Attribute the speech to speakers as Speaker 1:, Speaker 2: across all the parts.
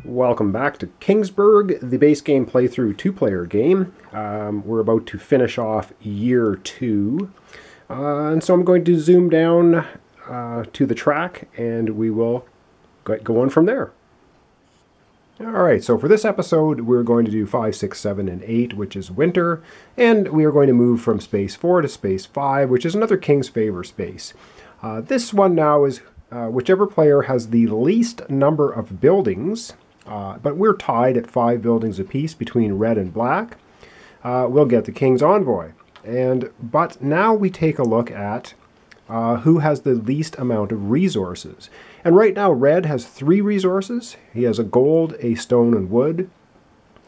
Speaker 1: Welcome back to Kingsburg, the base game playthrough two-player game. We're about to finish off year 2. And so I'm going to zoom down to the track and we will go on from there. Alright, so for this episode we're going to do 5, 6, 7, and 8, which is winter. And we are going to move from space 4 to space 5, which is another King's Favor space. This one now is whichever player has the least number of buildings, but we're tied at 5 buildings apiece between red and black, we'll get the King's Envoy. But now we take a look at who has the least amount of resources. And right now red has 3 resources. He has a gold, a stone, and wood.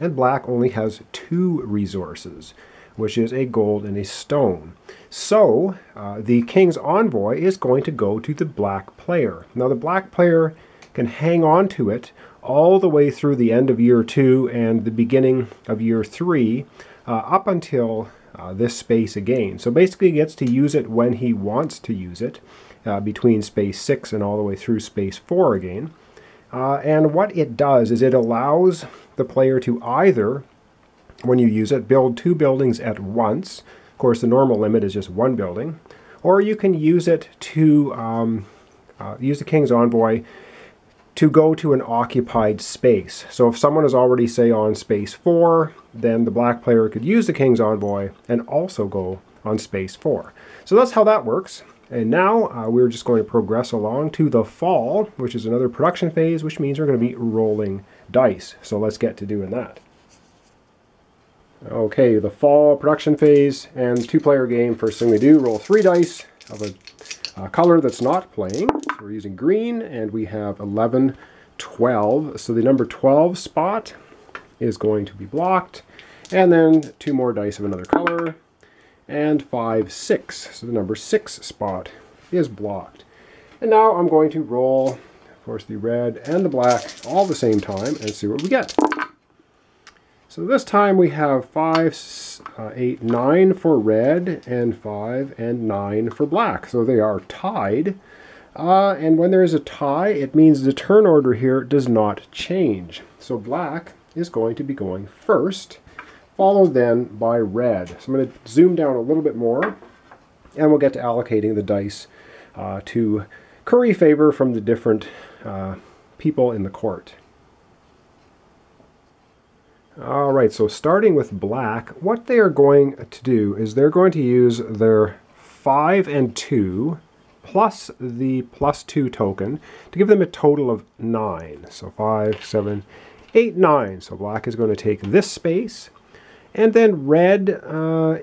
Speaker 1: And black only has 2 resources, which is a gold and a stone. So the King's Envoy is going to go to the black player. Now the black player can hang on to it all the way through the end of year 2 and the beginning of year 3 up until this space again. So basically he gets to use it when he wants to use it between space 6 and all the way through space 4 again. And what it does is it allows the player to either, when you use it, build 2 buildings at once. Of course, the normal limit is just 1 building. Or you can use it to use the King's Envoy to go to an occupied space. So if someone is already, say, on space 4, then the black player could use the King's Envoy and also go on space 4. So that's how that works. And now we're just going to progress along to the fall, which is another production phase, which means we're going to be rolling dice. So let's get to doing that. Okay, the fall production phase and 2-player game. First thing we do, roll 3 dice of a color that's not playing. So we're using green, and we have 11, 12. So the number 12 spot is going to be blocked. And then 2 more dice of another color. And 5, 6. So the number 6 spot is blocked. And now I'm going to roll, of course, the red and the black all at the same time and see what we get. So this time we have 5, 8, 9 for red, and 5 and 9 for black. So they are tied. And when there is a tie, it means the turn order here does not change. So black is going to be going first, followed then by red. So I'm going to zoom down a little bit more, and we'll get to allocating the dice to curry favor from the different people in the court. Alright, so starting with black, what they are going to do is they're going to use their 5 and 2 plus the +2 token to give them a total of 9. So 5, 7, 8, 9. So black is going to take this space. And then red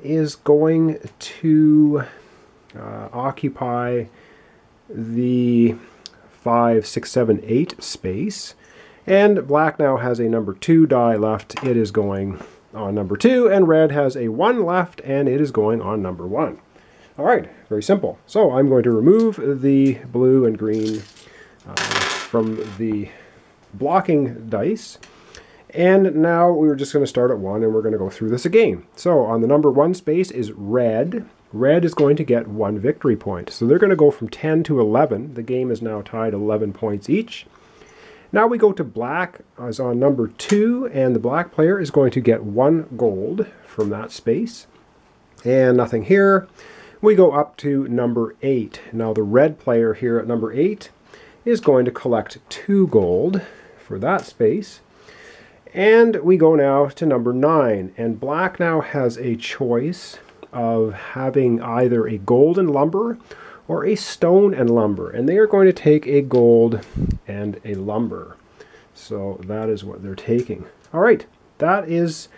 Speaker 1: is going to occupy the 5, 6, 7, 8 space. And black now has a number 2 die left. It is going on number 2. And red has a 1 left, and it is going on number 1. All right, very simple. So I'm going to remove the blue and green from the blocking dice. And now we're just going to start at 1, and we're going to go through this again. So on the number 1 space is red. Red is going to get 1 victory point. So they're going to go from 10 to 11. The game is now tied 11 points each. Now we go to black as on number 2, and the black player is going to get 1 gold from that space. And nothing here. We go up to number 8. Now the red player here at number 8 is going to collect 2 gold for that space. And we go now to number 9, and black now has a choice of having either a gold and lumber or a stone and lumber, and they are going to take a gold and a lumber. So that is what they're taking. All right, that is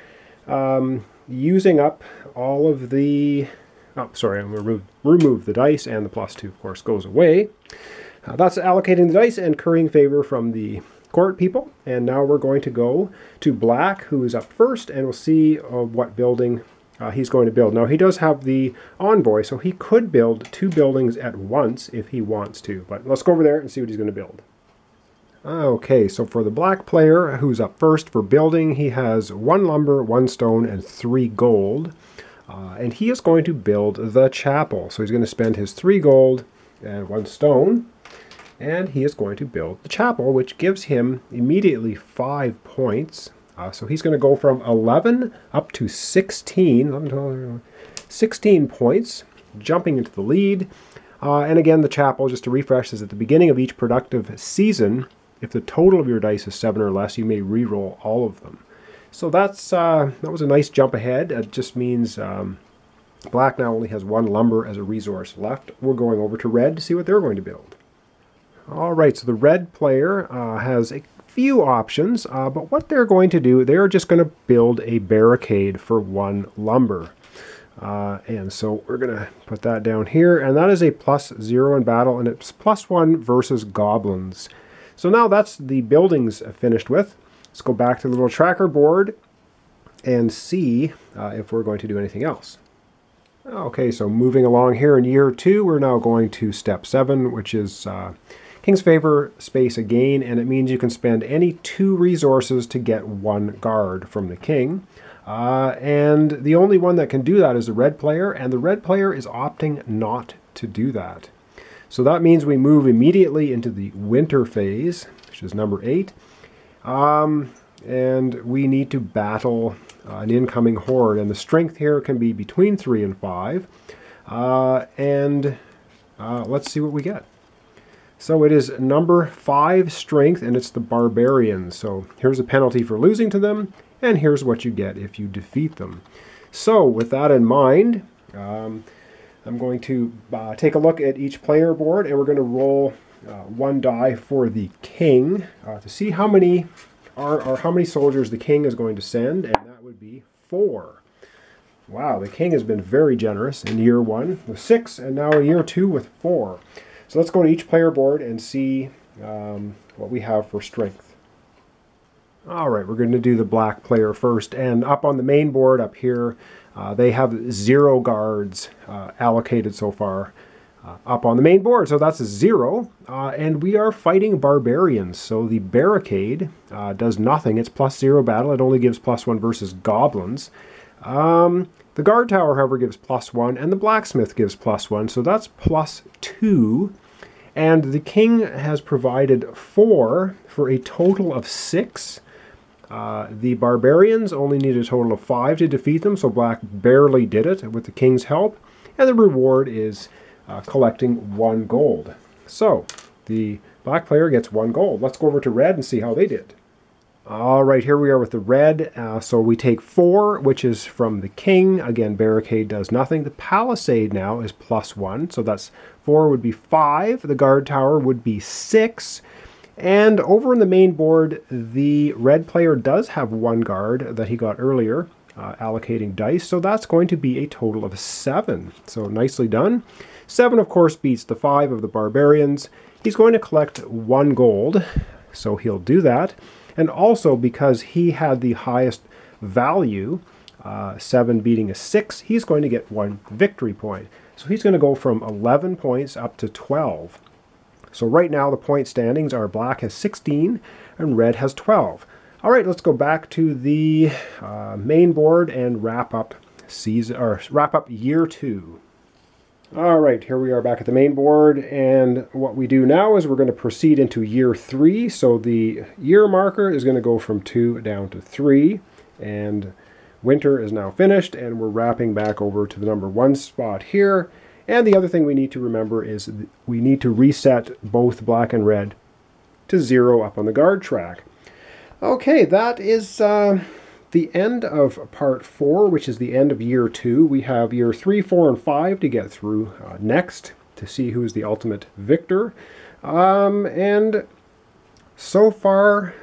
Speaker 1: using up all of the, oh sorry, I'm going to remove the dice, and the +2 of course goes away. That's allocating the dice and currying favor from the court people. And now we're going to go to black, who is up first, and we'll see what building he's going to build. Now he does have the envoy, so he could build 2 buildings at once if he wants to. But let's go over there and see what he's going to build. Okay, so for the black player who's up first for building, he has 1 lumber, 1 stone, and 3 gold. And he is going to build the chapel. So he's going to spend his 3 gold and 1 stone. And he is going to build the chapel, which gives him immediately 5 points. So he's going to go from 11 up to 16, 16 points, jumping into the lead. And again, the chapel, just to refresh, is at the beginning of each productive season. If the total of your dice is 7 or less, you may re-roll all of them. So that was a nice jump ahead. It just means black now only has 1 lumber as a resource left. We're going over to red to see what they're going to build. All right, so the red player has a few options, but what they're going to do, they're just going to build a barricade for 1 lumber. And so we're going to put that down here, and that is a +0 in battle, and it's +1 versus goblins. So now that's the buildings finished with. Let's go back to the little tracker board and see if we're going to do anything else. Okay, so moving along here in year 2, we're now going to step 7, which is King's Favor space again, and it means you can spend any 2 resources to get 1 guard from the king. And the only one that can do that is the red player, and the red player is opting not to do that. So that means we move immediately into the winter phase, which is number 8. And we need to battle an incoming horde, and the strength here can be between 3 and 5. Let's see what we get. So it is number 5 strength, and it's the barbarians. So here's a penalty for losing to them, and here's what you get if you defeat them. So with that in mind, I'm going to take a look at each player board, and we're going to roll 1 die for the king to see how many how many soldiers the king is going to send, and that would be 4. Wow, the king has been very generous in year 1 with 6, and now in year 2 with 4. So let's go to each player board and see what we have for strength. All right, we're going to do the black player first, and up on the main board up here, they have 0 guards allocated so far up on the main board. So that's a 0, and we are fighting barbarians. So the barricade does nothing. It's +0 battle. It only gives +1 versus goblins. The guard tower, however, gives +1, and the blacksmith gives +1, so that's +2. And the king has provided 4 for a total of 6. The barbarians only need a total of 5 to defeat them, so black barely did it with the king's help. And the reward is collecting 1 gold. So the black player gets 1 gold. Let's go over to red and see how they did. All right, here we are with the red. So we take 4, which is from the king. Again, barricade does nothing. The palisade now is +1, so that's 4 would be 5. The guard tower would be 6. And over in the main board, the red player does have 1 guard that he got earlier, allocating dice. So that's going to be a total of 7. So nicely done. 7, of course, beats the 5 of the barbarians. He's going to collect 1 gold, so he'll do that. And also, because he had the highest value, 7 beating a 6, he's going to get 1 victory point. So he's going to go from 11 points up to 12. So right now the point standings are black has 16 and red has 12. All right, let's go back to the main board and wrap up year 2. All right, here we are back at the main board, and what we do now is we're going to proceed into year 3. So the year marker is going to go from 2 down to 3, and winter is now finished, and we're wrapping back over to the number 1 spot here. And the other thing we need to remember is we need to reset both black and red to 0 up on the guard track. Okay, that is the end of part 4, which is the end of year 2. We have year 3, 4, and 5 to get through next to see who is the ultimate victor. And so far,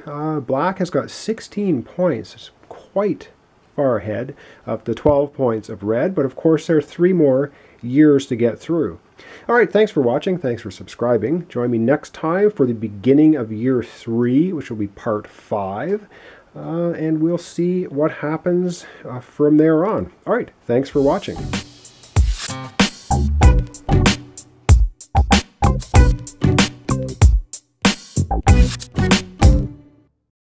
Speaker 1: black has got 16 points. It's quite far ahead of the 12 points of red, but of course there are 3 more years to get through. All right, thanks for watching. Thanks for subscribing. Join me next time for the beginning of year 3, which will be part 5. And we'll see what happens from there on. All right, thanks for watching.